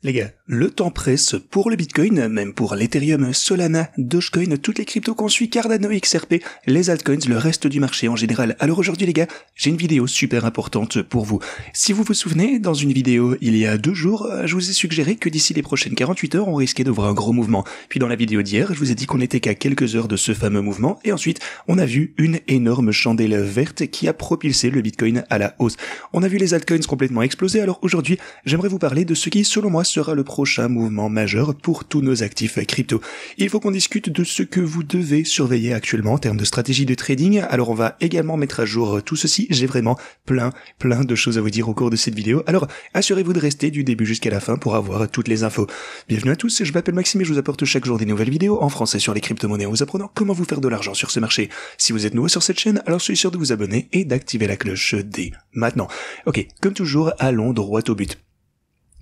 Les gars, le temps presse pour le Bitcoin, même pour l'Ethereum, Solana, Dogecoin, toutes les cryptos qu'on suit, Cardano, XRP, les altcoins, le reste du marché en général. Alors aujourd'hui les gars, j'ai une vidéo super importante pour vous. Si vous vous souvenez, dans une vidéo il y a 2 jours, je vous ai suggéré que d'ici les prochaines 48 heures, on risquait de voir un gros mouvement. Puis dans la vidéo d'hier, je vous ai dit qu'on n'était qu'à quelques heures de ce fameux mouvement, et ensuite, on a vu une énorme chandelle verte qui a propulsé le Bitcoin à la hausse. On a vu les altcoins complètement exploser, alors aujourd'hui, j'aimerais vous parler de ce qui, selon moi, sera le prochain mouvement majeur pour tous nos actifs crypto. Il faut qu'on discute de ce que vous devez surveiller actuellement en termes de stratégie de trading. Alors on va également mettre à jour tout ceci. J'ai vraiment plein de choses à vous dire au cours de cette vidéo. Alors assurez-vous de rester du début jusqu'à la fin pour avoir toutes les infos. Bienvenue à tous, je m'appelle Maxime et je vous apporte chaque jour des nouvelles vidéos en français sur les crypto-monnaies en vous apprenant comment vous faire de l'argent sur ce marché. Si vous êtes nouveau sur cette chaîne, alors soyez sûr de vous abonner et d'activer la cloche dès maintenant. Ok, comme toujours, allons droit au but.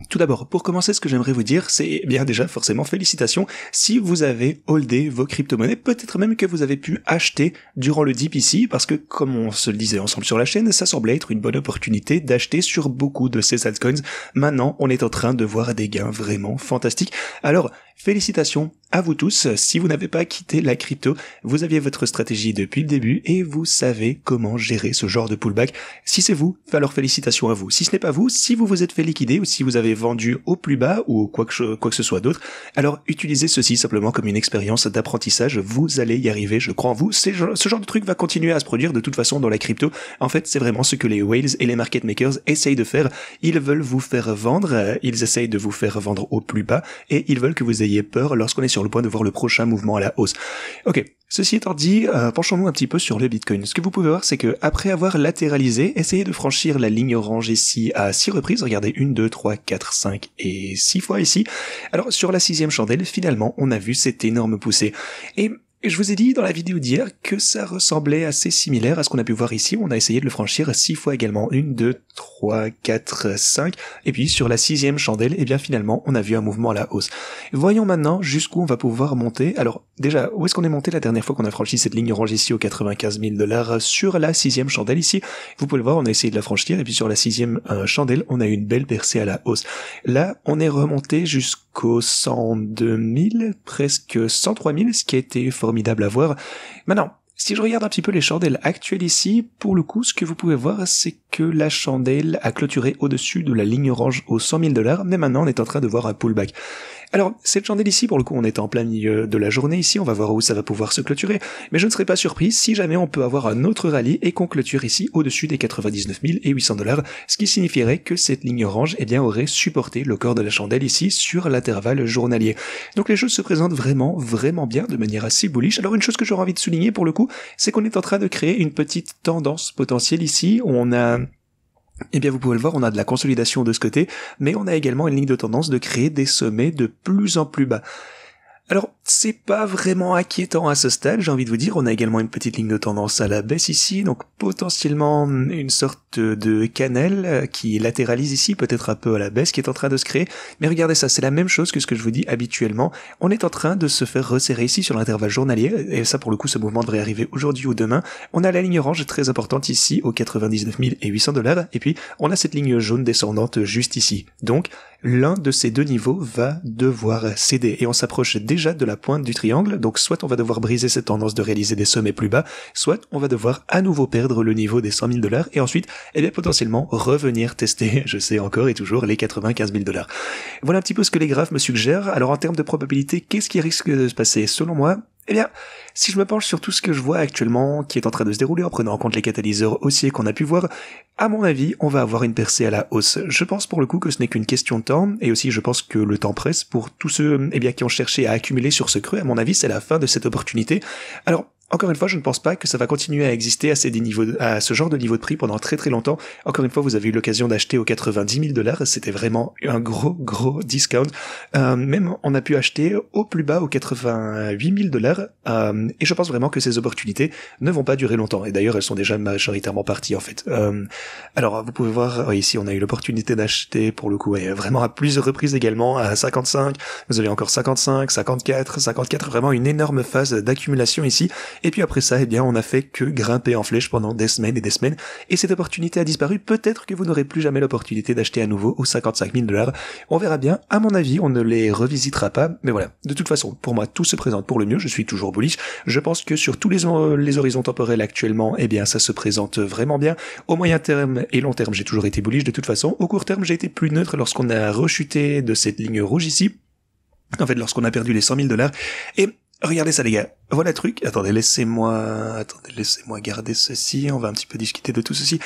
Tout d'abord, pour commencer, ce que j'aimerais vous dire, c'est bien déjà forcément félicitations si vous avez holdé vos crypto-monnaies, peut-être même que vous avez pu acheter durant le dip ici, parce que comme on se le disait ensemble sur la chaîne, ça semblait être une bonne opportunité d'acheter sur beaucoup de ces altcoins. Maintenant, on est en train de voir des gains vraiment fantastiques. Alors, félicitations à vous tous, si vous n'avez pas quitté la crypto, vous aviez votre stratégie depuis le début et vous savez comment gérer ce genre de pullback. Si c'est vous, alors félicitations à vous. Si ce n'est pas vous, si vous vous êtes fait liquider ou si vous avez vendu au plus bas ou quoi que ce soit d'autre, alors utilisez ceci simplement comme une expérience d'apprentissage, vous allez y arriver, je crois en vous. Ce genre de truc va continuer à se produire de toute façon dans la crypto. En fait, c'est vraiment ce que les whales et les market makers essayent de faire. Ils veulent vous faire vendre, ils essayent de vous faire vendre au plus bas et ils veulent que vous ayez peur lorsqu'on est sur le point de voir le prochain mouvement à la hausse. Ok, ceci étant dit, penchons-nous un petit peu sur le Bitcoin. Ce que vous pouvez voir, c'est que après avoir latéralisé, essayez de franchir la ligne orange ici à 6 reprises. Regardez, 1, 2, 3, 4, 5 et 6 fois ici. Alors sur la 6e chandelle, finalement, on a vu cette énorme poussée. Et je vous ai dit dans la vidéo d'hier que ça ressemblait assez similaire à ce qu'on a pu voir ici. On a essayé de le franchir 6 fois également. 1, 2, 3, 4, 5. Et puis sur la 6e chandelle, eh bien finalement, on a vu un mouvement à la hausse. Voyons maintenant jusqu'où on va pouvoir monter. Alors déjà, où est-ce qu'on est monté la dernière fois qu'on a franchi cette ligne orange ici aux 95 000 $ sur la 6e chandelle ici? Vous pouvez le voir, on a essayé de la franchir. Et puis sur la 6e chandelle, on a eu une belle percée à la hausse. Là, on est remonté jusqu'aux 102 000, presque 103 000, ce qui a été formidable à voir. Maintenant, si je regarde un petit peu les chandelles actuelles ici, pour le coup, ce que vous pouvez voir, c'est que la chandelle a clôturé au-dessus de la ligne orange aux 100 000 $, mais maintenant on est en train de voir un pullback. Alors, cette chandelle ici, pour le coup, on est en plein milieu de la journée ici, on va voir où ça va pouvoir se clôturer, mais je ne serais pas surpris si jamais on peut avoir un autre rallye et qu'on clôture ici au-dessus des 99 800 $, ce qui signifierait que cette ligne orange, eh bien, aurait supporté le corps de la chandelle ici sur l'intervalle journalier. Donc les choses se présentent vraiment bien, de manière assez bullish. Alors une chose que j'aurais envie de souligner pour le coup, c'est qu'on est en train de créer une petite tendance potentielle ici, où on a... Eh bien, vous pouvez le voir, on a de la consolidation de ce côté, mais on a également une ligne de tendance de créer des sommets de plus en plus bas. Alors, c'est pas vraiment inquiétant à ce stade, j'ai envie de vous dire, on a également une petite ligne de tendance à la baisse ici, donc potentiellement une sorte de cannelle qui latéralise ici, peut-être un peu à la baisse, qui est en train de se créer, mais regardez ça, c'est la même chose que ce que je vous dis habituellement, on est en train de se faire resserrer ici sur l'intervalle journalier, et ça pour le coup ce mouvement devrait arriver aujourd'hui ou demain, on a la ligne orange très importante ici aux 99 800 $, et puis on a cette ligne jaune descendante juste ici, donc l'un de ces deux niveaux va devoir céder, et on s'approche déjà de la pointe du triangle, donc soit on va devoir briser cette tendance de réaliser des sommets plus bas, soit on va devoir à nouveau perdre le niveau des 100 000 $, et ensuite, eh bien potentiellement revenir tester, je sais encore et toujours, les 95 000 $. Voilà un petit peu ce que les graphes me suggèrent. Alors en termes de probabilité, qu'est-ce qui risque de se passer selon moi? Eh bien, si je me penche sur tout ce que je vois actuellement qui est en train de se dérouler en prenant en compte les catalyseurs haussiers qu'on a pu voir, à mon avis, on va avoir une percée à la hausse. Je pense pour le coup que ce n'est qu'une question de temps, et aussi je pense que le temps presse pour tous ceux qui ont cherché à accumuler sur ce creux. À mon avis, c'est la fin de cette opportunité. Alors, encore une fois, je ne pense pas que ça va continuer à exister à ce genre de niveau de prix pendant très longtemps. Encore une fois, vous avez eu l'occasion d'acheter aux 90 000 $, c'était vraiment un gros discount. Même on a pu acheter au plus bas aux 88 000 $, et je pense vraiment que ces opportunités ne vont pas durer longtemps. Et d'ailleurs, elles sont déjà majoritairement parties en fait. Alors, vous pouvez voir ici, on a eu l'opportunité d'acheter pour le coup, vraiment à plusieurs reprises également à 55. Vous avez encore 55, 54, vraiment une énorme phase d'accumulation ici. Et puis après ça, eh bien, on a fait que grimper en flèche pendant des semaines et des semaines, et cette opportunité a disparu. Peut-être que vous n'aurez plus jamais l'opportunité d'acheter à nouveau aux 55 000 $. On verra bien. À mon avis, on ne les revisitera pas, mais voilà. De toute façon, pour moi, tout se présente pour le mieux. Je suis toujours bullish. Je pense que sur tous les horizons temporels actuellement, eh bien, ça se présente vraiment bien. Au moyen terme et long terme, j'ai toujours été bullish de toute façon. Au court terme, j'ai été plus neutre lorsqu'on a rechuté de cette ligne rouge ici. En fait, lorsqu'on a perdu les 100 000 $. Et regardez ça, les gars. Voilà le truc. Attendez, laissez-moi garder ceci. On va un petit peu discuter de tout ceci.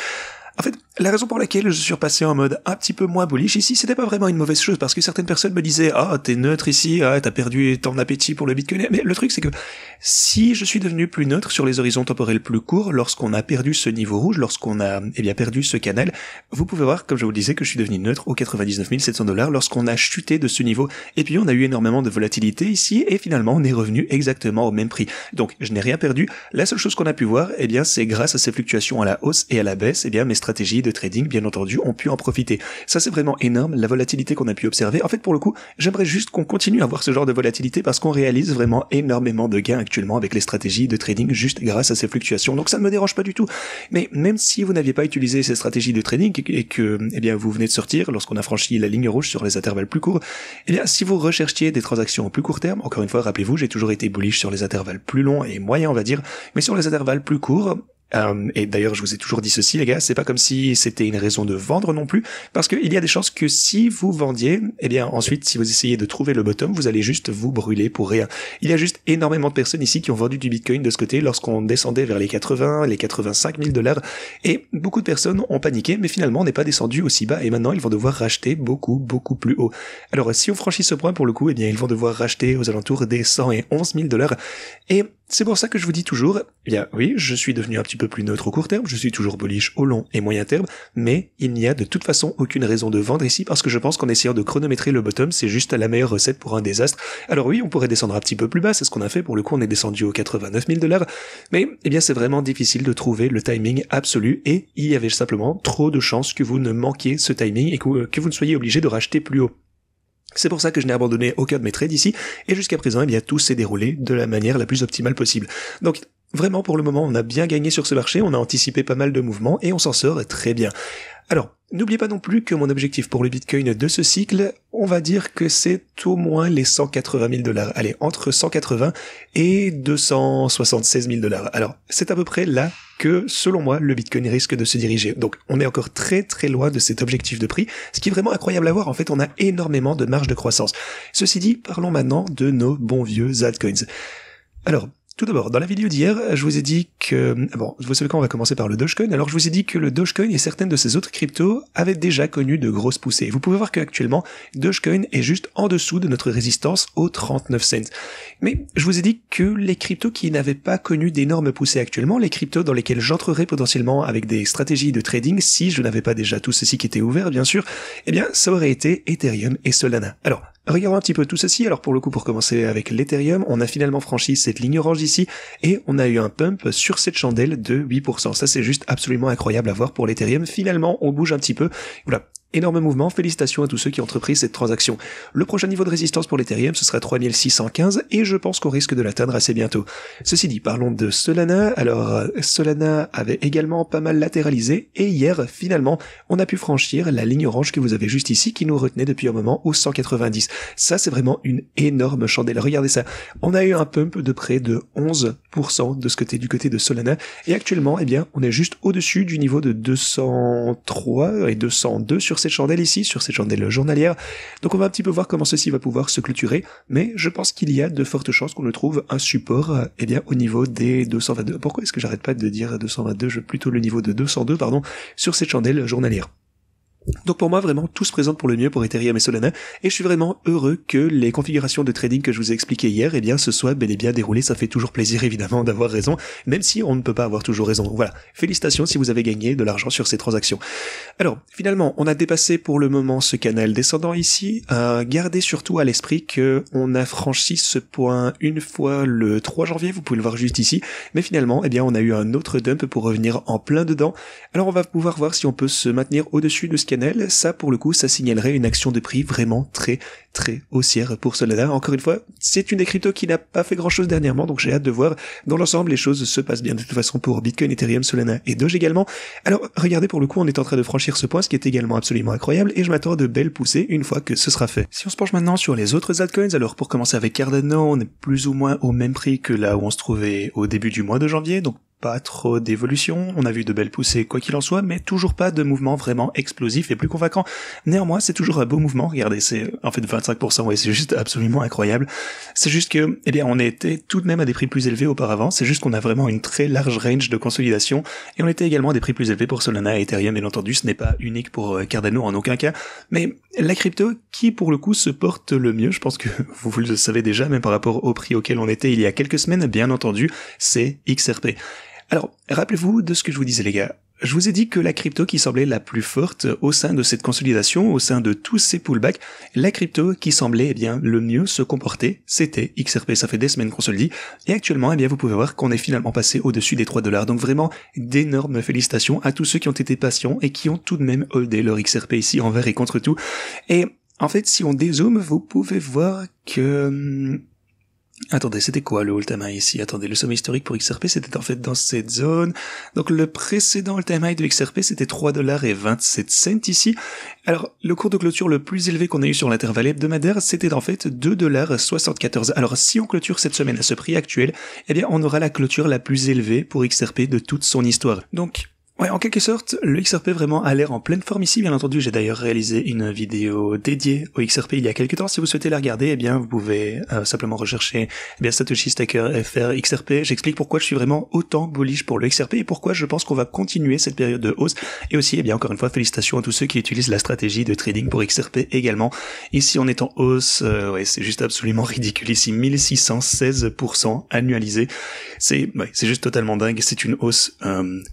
En fait, la raison pour laquelle je suis repassé en mode un petit peu moins bullish ici, c'était pas vraiment une mauvaise chose, parce que certaines personnes me disaient « Ah, t'es neutre ici, ah, t'as perdu ton appétit pour le Bitcoin ». Mais le truc, c'est que si je suis devenu plus neutre sur les horizons temporels plus courts, lorsqu'on a perdu ce niveau rouge, lorsqu'on a perdu ce canal, vous pouvez voir, comme je vous le disais, que je suis devenu neutre aux 99 700 $, lorsqu'on a chuté de ce niveau. Et puis on a eu énormément de volatilité ici, et finalement on est revenu exactement au même prix. Donc je n'ai rien perdu. La seule chose qu'on a pu voir, eh bien, c'est grâce à ces fluctuations à la hausse et à la baisse, eh bien, mes stratégies de trading, bien entendu, ont pu en profiter. Ça, c'est vraiment énorme, la volatilité qu'on a pu observer. En fait, pour le coup, j'aimerais juste qu'on continue à voir ce genre de volatilité parce qu'on réalise vraiment énormément de gains actuellement avec les stratégies de trading juste grâce à ces fluctuations. Donc ça ne me dérange pas du tout. Mais même si vous n'aviez pas utilisé ces stratégies de trading et que, eh bien, vous venez de sortir lorsqu'on a franchi la ligne rouge sur les intervalles plus courts, eh bien, si vous recherchiez des transactions au plus court terme, encore une fois, rappelez-vous, j'ai toujours été bullish sur les intervalles plus longs et moyens, on va dire, mais sur les intervalles plus courts, et d'ailleurs, je vous ai toujours dit ceci, les gars, c'est pas comme si c'était une raison de vendre non plus, parce qu'il y a des chances que si vous vendiez, eh bien, ensuite, si vous essayez de trouver le bottom, vous allez juste vous brûler pour rien. Il y a juste énormément de personnes ici qui ont vendu du Bitcoin de ce côté lorsqu'on descendait vers les 80, les 85 000 $, et beaucoup de personnes ont paniqué, mais finalement, on n'est pas descendu aussi bas, et maintenant, ils vont devoir racheter beaucoup, beaucoup plus haut. Alors, si on franchit ce point, pour le coup, eh bien, ils vont devoir racheter aux alentours des 111 000 $, et c'est pour ça que je vous dis toujours, eh bien, oui, je suis devenu un petit peu plus neutre au court terme, je suis toujours bullish au long et moyen terme, mais il n'y a de toute façon aucune raison de vendre ici parce que je pense qu'en essayant de chronométrer le bottom, c'est juste la meilleure recette pour un désastre. Alors oui, on pourrait descendre un petit peu plus bas, c'est ce qu'on a fait, pour le coup on est descendu aux 89 000 $, mais eh bien c'est vraiment difficile de trouver le timing absolu et il y avait simplement trop de chances que vous ne manquiez ce timing et que vous ne soyez obligé de racheter plus haut. C'est pour ça que je n'ai abandonné aucun de mes trades ici, et jusqu'à présent, eh bien, tout s'est déroulé de la manière la plus optimale possible. Donc, vraiment, pour le moment, on a bien gagné sur ce marché, on a anticipé pas mal de mouvements, et on s'en sort très bien. Alors, n'oubliez pas non plus que mon objectif pour le Bitcoin de ce cycle, on va dire que c'est au moins les 180 000 $. Allez, entre 180 et 276 000 $. Alors, c'est à peu près là que, selon moi, le Bitcoin risque de se diriger. Donc, on est encore très très loin de cet objectif de prix, ce qui est vraiment incroyable à voir. En fait, on a énormément de marge de croissance. Ceci dit, parlons maintenant de nos bons vieux altcoins. Alors, tout d'abord, dans la vidéo d'hier, je vous ai dit que... Bon, vous savez quoi, on va commencer par le Dogecoin. Alors, je vous ai dit que le Dogecoin et certaines de ces autres cryptos avaient déjà connu de grosses poussées. Vous pouvez voir qu'actuellement, Dogecoin est juste en dessous de notre résistance aux 39 cents. Mais je vous ai dit que les cryptos qui n'avaient pas connu d'énormes poussées actuellement, les cryptos dans lesquels j'entrerais potentiellement avec des stratégies de trading, si je n'avais pas déjà tout ceci qui était ouvert, bien sûr, eh bien, ça aurait été Ethereum et Solana. Alors, regardons un petit peu tout ceci. Alors pour le coup, pour commencer avec l'Ethereum, on a finalement franchi cette ligne orange ici et on a eu un pump sur cette chandelle de 8%. Ça, c'est juste absolument incroyable à voir pour l'Ethereum. Finalement, on bouge un petit peu. Voilà. Énorme mouvement, félicitations à tous ceux qui ont entrepris cette transaction. Le prochain niveau de résistance pour l'Ethereum, ce sera 3615 et je pense qu'on risque de l'atteindre assez bientôt. Ceci dit, parlons de Solana. Alors, Solana avait également pas mal latéralisé et hier, finalement, on a pu franchir la ligne orange que vous avez juste ici qui nous retenait depuis un moment aux 190. Ça, c'est vraiment une énorme chandelle. Regardez ça. On a eu un pump de près de 11% de ce côté, du côté de Solana et actuellement, eh bien, on est juste au-dessus du niveau de 203 et 202 sur cette chandelle ici, sur cette chandelle journalière. Donc on va un petit peu voir comment ceci va pouvoir se clôturer, mais je pense qu'il y a de fortes chances qu'on ne trouve un support eh bien au niveau des 222. Pourquoi est-ce que j'arrête pas de dire 222, je veux plutôt le niveau de 202, pardon, sur cette chandelle journalière. Donc pour moi, vraiment, tout se présente pour le mieux pour Ethereum et Solana, et je suis vraiment heureux que les configurations de trading que je vous ai expliquées hier, eh bien, se soient bel et bien déroulées. Ça fait toujours plaisir, évidemment, d'avoir raison, même si on ne peut pas avoir toujours raison. Donc voilà, félicitations si vous avez gagné de l'argent sur ces transactions. Alors, finalement, on a dépassé pour le moment ce canal descendant ici. Gardez surtout à l'esprit que on a franchi ce point une fois le 3 janvier, vous pouvez le voir juste ici, mais finalement, eh bien, on a eu un autre dump pour revenir en plein dedans. Alors on va pouvoir voir si on peut se maintenir au-dessus de ce canal, ça pour le coup, ça signalerait une action de prix vraiment très haussière pour Solana. Encore une fois, c'est une des cryptos qui n'a pas fait grand chose dernièrement, donc j'ai hâte de voir. Dans l'ensemble, les choses se passent bien de toute façon pour Bitcoin, Ethereum, Solana et Doge également. Alors, regardez, pour le coup, on est en train de franchir ce point, ce qui est également absolument incroyable, et je m'attends à de belles poussées une fois que ce sera fait. Si on se penche maintenant sur les autres altcoins, alors pour commencer avec Cardano, on est plus ou moins au même prix que là où on se trouvait au début du mois de janvier, donc pas trop d'évolution, on a vu de belles poussées quoi qu'il en soit, mais toujours pas de mouvement vraiment explosif et plus convaincant. Néanmoins, c'est toujours un beau mouvement, regardez, c'est en fait 25%, ouais, c'est juste absolument incroyable. C'est juste que, eh bien, on était tout de même à des prix plus élevés auparavant, c'est juste qu'on a vraiment une très large range de consolidation, et on était également à des prix plus élevés pour Solana et Ethereum, bien entendu, ce n'est pas unique pour Cardano en aucun cas, mais la crypto qui pour le coup se porte le mieux, je pense que vous le savez déjà, même par rapport au prix auquel on était il y a quelques semaines, bien entendu, c'est XRP. Alors, rappelez-vous de ce que je vous disais les gars. Je vous ai dit que la crypto qui semblait la plus forte au sein de cette consolidation, au sein de tous ces pullbacks, la crypto qui semblait eh bien le mieux se comporter, c'était XRP. Ça fait des semaines qu'on se le dit. Et actuellement, eh bien vous pouvez voir qu'on est finalement passé au-dessus des $3. Donc vraiment d'énormes félicitations à tous ceux qui ont été patients et qui ont tout de même holdé leur XRP ici envers et contre tout. Et en fait, si on dézoome, vous pouvez voir que... Attendez, c'était quoi le all-time high ici? Attendez, le sommet historique pour XRP, c'était en fait dans cette zone. Donc le précédent all-time high de XRP, c'était $3.27 ici. Alors, le cours de clôture le plus élevé qu'on a eu sur l'intervalle hebdomadaire, c'était en fait $2.74. Alors, si on clôture cette semaine à ce prix actuel, eh bien, on aura la clôture la plus élevée pour XRP de toute son histoire. Donc, ouais, en quelque sorte, le XRP vraiment a l'air en pleine forme ici. Bien entendu, j'ai d'ailleurs réalisé une vidéo dédiée au XRP il y a quelques temps. Si vous souhaitez la regarder, eh bien, vous pouvez simplement rechercher eh bien Satoshi Staker FR XRP. J'explique pourquoi je suis vraiment autant bullish pour le XRP et pourquoi je pense qu'on va continuer cette période de hausse. Et aussi, eh bien, encore une fois, félicitations à tous ceux qui utilisent la stratégie de trading pour XRP également. Ici, on est en hausse. Ouais, c'est juste absolument ridicule ici. 1616% annualisé. C'est juste totalement dingue. C'est une hausse.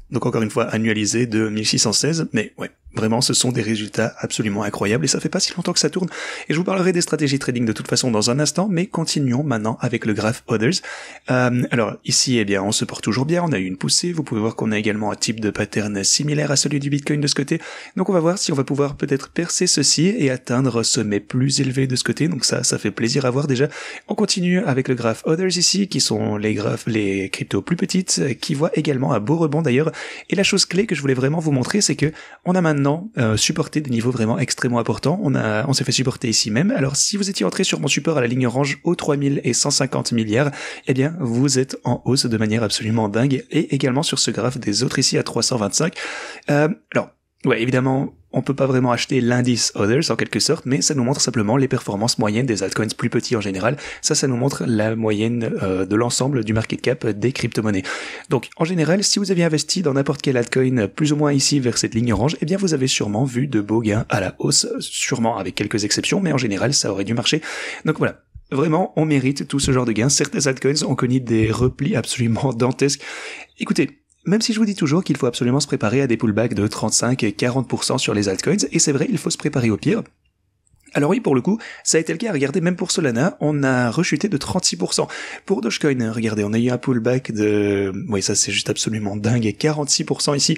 Donc encore une fois, annualisé de 1616, mais ouais, vraiment ce sont des résultats absolument incroyables et ça fait pas si longtemps que ça tourne. Et je vous parlerai des stratégies trading de toute façon dans un instant, mais continuons maintenant avec le graphe Others. Alors ici, eh bien, on se porte toujours bien, on a eu une poussée, vous pouvez voir qu'on a également un type de pattern similaire à celui du Bitcoin de ce côté, donc on va voir si on va pouvoir peut-être percer ceci et atteindre un sommet plus élevé de ce côté, donc ça fait plaisir à voir déjà. On continue avec le graphe Others ici, qui sont les cryptos plus petites, qui voient également un beau rebond d'ailleurs, et la chose clé que je voulais vraiment vous montrer, c'est que on a maintenant supporté des niveaux vraiment extrêmement importants. On s'est fait supporter ici même. Alors si vous étiez entré sur mon support à la ligne orange aux 3150 milliards, eh bien vous êtes en hausse de manière absolument dingue, et également sur ce graphe des autres ici à 325. Alors ouais, évidemment, on peut pas vraiment acheter l'indice Others en quelque sorte, mais ça nous montre simplement les performances moyennes des altcoins plus petits en général. Ça nous montre la moyenne de l'ensemble du market cap des crypto-monnaies. Donc, en général, si vous aviez investi dans n'importe quel altcoin plus ou moins ici vers cette ligne orange, eh bien vous avez sûrement vu de beaux gains à la hausse, sûrement avec quelques exceptions, mais en général, ça aurait dû marcher. Donc voilà. Vraiment, on mérite tout ce genre de gains. Certains altcoins ont connu des replis absolument dantesques. Écoutez, même si je vous dis toujours qu'il faut absolument se préparer à des pullbacks de 35 et 40% sur les altcoins, et c'est vrai, il faut se préparer au pire. Alors oui, pour le coup, ça a été le cas. Regardez, même pour Solana, on a rechuté de 36%. Pour Dogecoin, regardez, on a eu un pullback de... Oui, ça c'est juste absolument dingue, 46% ici.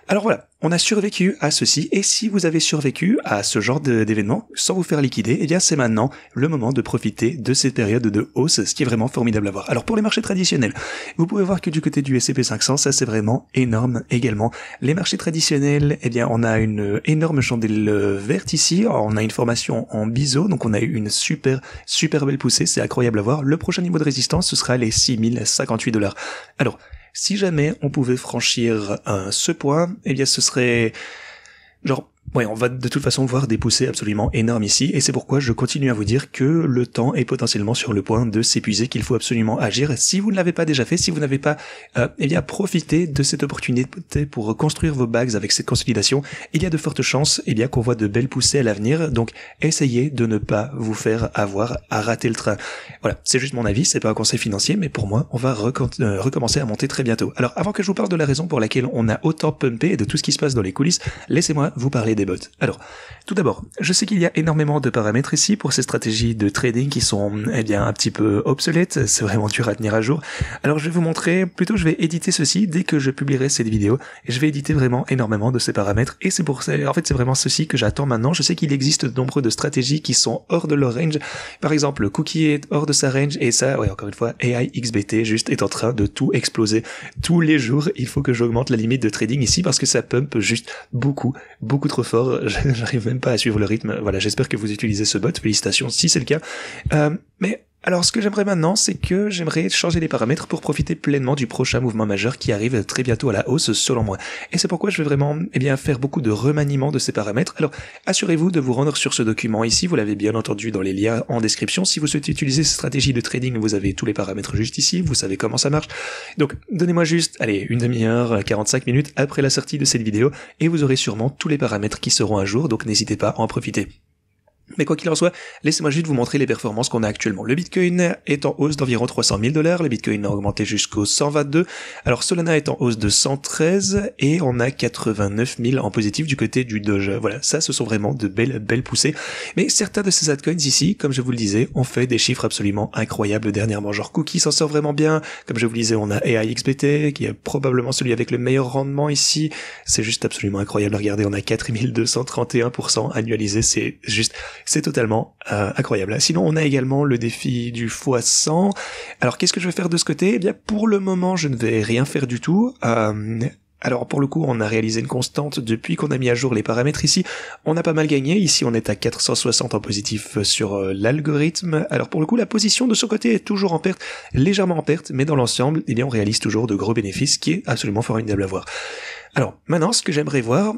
Alors voilà, on a survécu à ceci, et si vous avez survécu à ce genre d'événement sans vous faire liquider, eh bien c'est maintenant le moment de profiter de cette période de hausse, ce qui est vraiment formidable à voir. Alors pour les marchés traditionnels, vous pouvez voir que du côté du S&P 500, ça c'est vraiment énorme également. Les marchés traditionnels, eh bien on a une énorme chandelle verte ici, on a une formation en biseau, donc on a eu une super belle poussée, c'est incroyable à voir. Le prochain niveau de résistance, ce sera les $6058. Alors, si jamais on pouvait franchir ce point, eh bien ce serait genre... Ouais, on va de toute façon voir des poussées absolument énormes ici, et c'est pourquoi je continue à vous dire que le temps est potentiellement sur le point de s'épuiser, qu'il faut absolument agir. Si vous ne l'avez pas déjà fait, si vous n'avez pas eh bien profité de cette opportunité pour construire vos bags avec cette consolidation, il y a de fortes chances eh bien qu'on voit de belles poussées à l'avenir, donc essayez de ne pas vous faire avoir à rater le train. Voilà, c'est juste mon avis, c'est pas un conseil financier, mais pour moi, on va recommencer à monter très bientôt. Alors, avant que je vous parle de la raison pour laquelle on a autant pumpé et de tout ce qui se passe dans les coulisses, laissez-moi vous parler des les bots. Alors, tout d'abord, je sais qu'il y a énormément de paramètres ici pour ces stratégies de trading qui sont, un petit peu obsolètes, c'est vraiment dur à tenir à jour. Alors je vais vous montrer, plutôt je vais éditer ceci dès que je publierai cette vidéo, et je vais éditer vraiment énormément de ces paramètres, et c'est pour ça, en fait c'est vraiment ceci que j'attends maintenant. Je sais qu'il existe de nombreux de stratégies qui sont hors de leur range, par exemple le cookie est hors de sa range, et ça, ouais, encore une fois, AI XBT juste est en train de tout exploser. Tous les jours, il faut que j'augmente la limite de trading ici, parce que ça pump juste beaucoup trop fort, j'arrive même pas à suivre le rythme. Voilà, j'espère que vous utilisez ce bot, félicitations si c'est le cas. Mais alors ce que j'aimerais maintenant, c'est que j'aimerais changer les paramètres pour profiter pleinement du prochain mouvement majeur qui arrive très bientôt à la hausse selon moi. Et c'est pourquoi je vais vraiment faire beaucoup de remaniement de ces paramètres. Alors assurez-vous de vous rendre sur ce document ici, vous l'avez bien entendu dans les liens en description. Si vous souhaitez utiliser cette stratégie de trading, vous avez tous les paramètres juste ici, vous savez comment ça marche. Donc donnez-moi juste, allez, une demi-heure, 45 minutes après la sortie de cette vidéo et vous aurez sûrement tous les paramètres qui seront à jour, donc n'hésitez pas à en profiter. Mais quoi qu'il en soit, laissez-moi juste vous montrer les performances qu'on a actuellement. Le Bitcoin est en hausse d'environ 300 000 $, le Bitcoin a augmenté jusqu'au 122, alors Solana est en hausse de 113, et on a 89 000 en positif du côté du Doge. Voilà, ça ce sont vraiment de belles poussées. Mais certains de ces altcoins ici, comme je vous le disais, ont fait des chiffres absolument incroyables dernièrement. Genre Cookie s'en sort vraiment bien, comme je vous le disais, on a AI XBT, qui est probablement celui avec le meilleur rendement ici. C'est juste absolument incroyable. Regardez, on a 4231% annualisé, c'est totalement incroyable. Sinon, on a également le défi du x100. Alors, qu'est-ce que je vais faire de ce côté ? Eh bien, pour le moment, je ne vais rien faire du tout. Alors, pour le coup, on a réalisé une constante depuis qu'on a mis à jour les paramètres ici. On a pas mal gagné. Ici, on est à 460 en positif sur l'algorithme. Alors, pour le coup, la position de ce côté est toujours en perte, légèrement en perte, mais dans l'ensemble, eh bien, on réalise toujours de gros bénéfices, qui est absolument formidable à voir. Alors, maintenant, ce que j'aimerais voir...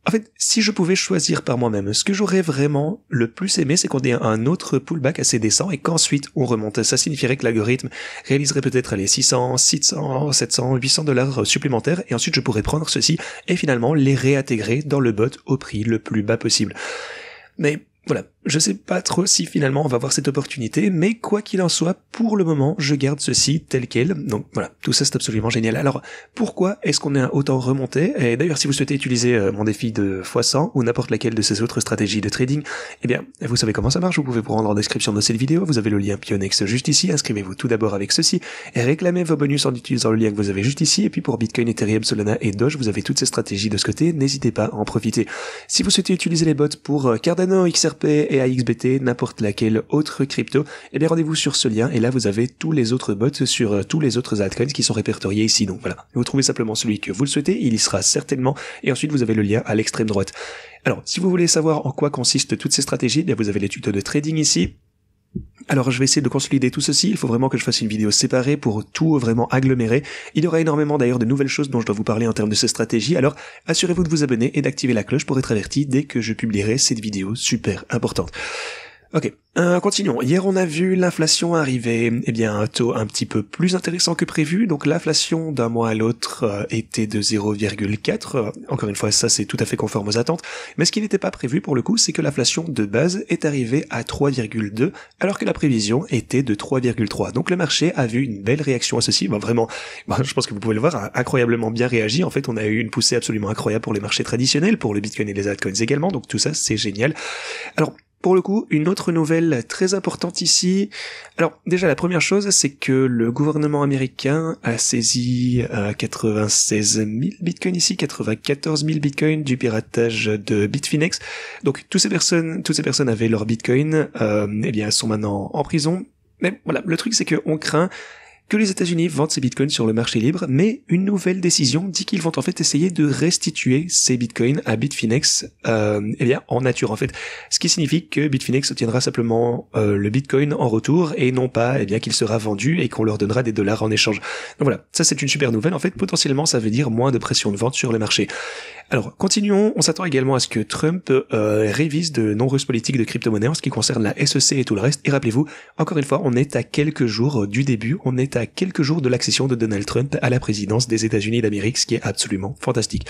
En fait, si je pouvais choisir par moi-même, ce que j'aurais vraiment le plus aimé, c'est qu'on ait un autre pullback assez décent et qu'ensuite on remonte. Ça signifierait que l'algorithme réaliserait peut-être les 600, 700, 800 $ supplémentaires et ensuite je pourrais prendre ceci et finalement les réintégrer dans le bot au prix le plus bas possible. Mais voilà, je sais pas trop si finalement on va avoir cette opportunité, mais quoi qu'il en soit, pour le moment, je garde ceci tel quel. Donc voilà, tout ça c'est absolument génial. Alors, pourquoi est-ce qu'on est autant remonté ? Et d'ailleurs, si vous souhaitez utiliser mon défi de x100 ou n'importe laquelle de ces autres stratégies de trading, eh bien, vous savez comment ça marche, vous pouvez vous rendre en description de cette vidéo, vous avez le lien Pionex juste ici, inscrivez-vous tout d'abord avec ceci, et réclamez vos bonus en utilisant le lien que vous avez juste ici, et puis pour Bitcoin, Ethereum, Solana et Doge, vous avez toutes ces stratégies de ce côté, n'hésitez pas à en profiter. Si vous souhaitez utiliser les bots pour Cardano, XRP et AXBT, n'importe laquelle autre crypto, eh bien rendez-vous sur ce lien et là vous avez tous les autres bots sur tous les autres altcoins qui sont répertoriés ici. Donc voilà, vous trouvez simplement celui que vous le souhaitez, il y sera certainement et ensuite vous avez le lien à l'extrême droite. Alors si vous voulez savoir en quoi consistent toutes ces stratégies, eh bien vous avez les tutos de trading ici. Alors je vais essayer de consolider tout ceci, il faut vraiment que je fasse une vidéo séparée pour tout vraiment agglomérer. Il y aura énormément d'ailleurs de nouvelles choses dont je dois vous parler en termes de ces stratégies, alors assurez-vous de vous abonner et d'activer la cloche pour être averti dès que je publierai cette vidéo super importante. Ok, continuons. Hier, on a vu l'inflation arriver, à un taux un petit peu plus intéressant que prévu. Donc, l'inflation d'un mois à l'autre était de 0,4. Encore une fois, ça, c'est tout à fait conforme aux attentes. Mais ce qui n'était pas prévu, pour le coup, c'est que l'inflation de base est arrivée à 3,2, alors que la prévision était de 3,3. Donc, le marché a vu une belle réaction à ceci. Vraiment, je pense que vous pouvez le voir, a incroyablement bien réagi. En fait, on a eu une poussée absolument incroyable pour les marchés traditionnels, pour le Bitcoin et les altcoins également. Donc, tout ça, c'est génial. Alors, pour le coup, une autre nouvelle très importante ici. Alors, déjà, la première chose, c'est que le gouvernement américain a saisi 96 000 bitcoins ici, 94 000 bitcoins du piratage de Bitfinex. Donc, toutes ces personnes avaient leur bitcoin, sont maintenant en prison. Mais voilà, le truc, c'est qu'on craint que les États-Unis vendent ces bitcoins sur le marché libre, mais une nouvelle décision dit qu'ils vont en fait essayer de restituer ces bitcoins à Bitfinex, en nature en fait. Ce qui signifie que Bitfinex obtiendra simplement le bitcoin en retour et non pas qu'il sera vendu et qu'on leur donnera des dollars en échange. Donc voilà, ça c'est une super nouvelle. En fait, potentiellement, ça veut dire moins de pression de vente sur le marché. Alors, continuons. On s'attend également à ce que Trump révise de nombreuses politiques de crypto-monnaies en ce qui concerne la SEC et tout le reste. Et rappelez-vous, encore une fois, on est à quelques jours du début, on est à quelques jours de l'accession de Donald Trump à la présidence des États-Unis d'Amérique, ce qui est absolument fantastique.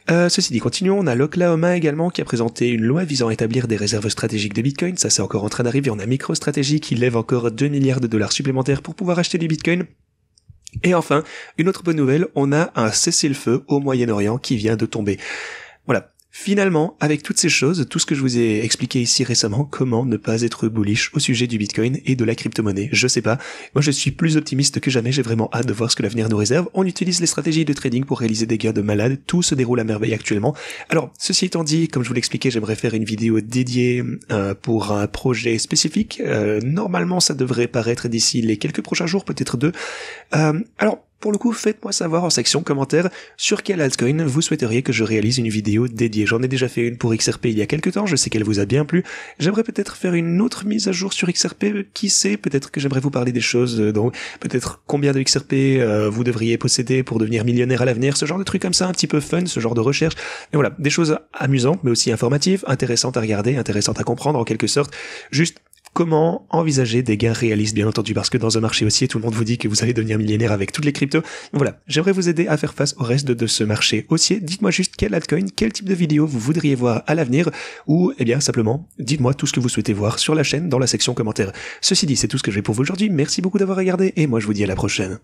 Ceci dit, continuons. On a l'Oklahoma également qui a présenté une loi visant à établir des réserves stratégiques de Bitcoin. Ça, c'est encore en train d'arriver. On a MicroStrategy qui lève encore 2 milliards de dollars supplémentaires pour pouvoir acheter du Bitcoin. Et enfin, une autre bonne nouvelle, on a un cessez-le-feu au Moyen-Orient qui vient de tomber. Voilà. Finalement, avec toutes ces choses, tout ce que je vous ai expliqué ici récemment, comment ne pas être bullish au sujet du Bitcoin et de la crypto-monnaie, je sais pas. Moi, je suis plus optimiste que jamais, j'ai vraiment hâte de voir ce que l'avenir nous réserve. On utilise les stratégies de trading pour réaliser des gains de malade, tout se déroule à merveille actuellement. Alors, ceci étant dit, comme je vous l'expliquais, j'aimerais faire une vidéo dédiée pour un projet spécifique. Normalement, ça devrait paraître d'ici les quelques prochains jours, peut-être deux. Alors, pour le coup, faites-moi savoir en section commentaires sur quel altcoin vous souhaiteriez que je réalise une vidéo dédiée. J'en ai déjà fait une pour XRP il y a quelques temps, je sais qu'elle vous a bien plu. J'aimerais peut-être faire une autre mise à jour sur XRP, qui sait, peut-être que j'aimerais vous parler des choses, donc peut-être combien de XRP vous devriez posséder pour devenir millionnaire à l'avenir, ce genre de trucs comme ça, un petit peu fun, ce genre de recherche. Et voilà, des choses amusantes, mais aussi informatives, intéressantes à regarder, intéressantes à comprendre en quelque sorte. Juste comment envisager des gains réalistes, bien entendu, parce que dans un marché haussier, tout le monde vous dit que vous allez devenir millionnaire avec toutes les cryptos. Voilà, j'aimerais vous aider à faire face au reste de ce marché haussier. Dites-moi juste quel altcoin, quel type de vidéo vous voudriez voir à l'avenir, ou, eh bien, simplement, dites-moi tout ce que vous souhaitez voir sur la chaîne dans la section commentaires. Ceci dit, c'est tout ce que j'ai pour vous aujourd'hui. Merci beaucoup d'avoir regardé, et moi je vous dis à la prochaine.